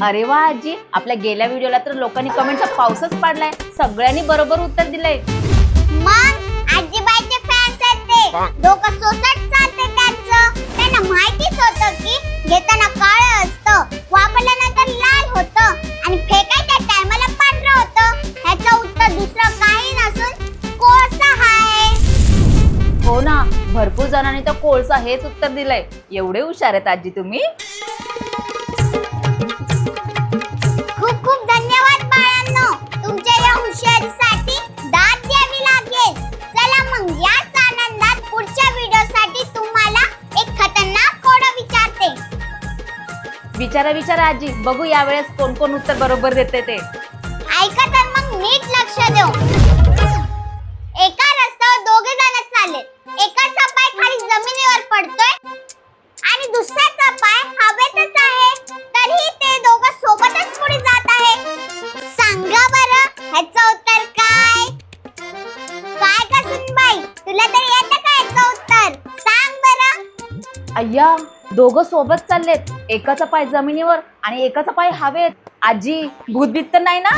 अरे वा आजी, आपल्या गेल्या व्हिडिओला तर लोकांनी कमेंटचा पाऊसच पाडलाय. सगळ्यांनी बरोबर उत्तर दिलंय. मग आजीबाईचे फॅन्स आहेत ते. डोकं सोसट चालते त्यांचं. त्यांना माहितीच होतं की घेताना काळं असतं, वापरल्यानंतर लाल होतं आणि फेकायच्या टायमाला पांढरं होतं. ह्याचं उत्तर दुसरं काही नसून कोळसा आहे. हो ना, भरपूर जणांनी तर कोळसा हेच उत्तर दिलंय. एवढे हुशार आहेत आजी तुम्ही. खूप खूप धन्यवाद बाळांनो. तुमच्या या हुशारीसाठी दाद द्यावी लागेल. चला मग याच आनंदात पुढच्या व्हिडिओसाठी तुम्हाला एक खतरनाक कोड विचारते. विचारा आजी, बघू यावेळेस कोण कोण उत्तर बरोबर देते ते. ऐका तर मग नीट लक्ष देऊ. एका रस्त्यावर दोघे जण चालले. एकाचा पाय खाली जमिनीवर पडतोय आणि दुसऱ्याचा पाय हवेतच आहे. तरीही ते दोघं सोबतच पुढे जात आहे. सांगा बरं ह्याचं उत्तर काय? काय का सुनबाई, तुला तरी येतं का ह्याचं उत्तर? सांग बरं. अय्या, दोघं सोबत चाललेत. एकाचा पाय जमिनीवर आणि एकाचा पाय हवेत. आजी, भूतभीत तर नाही ना?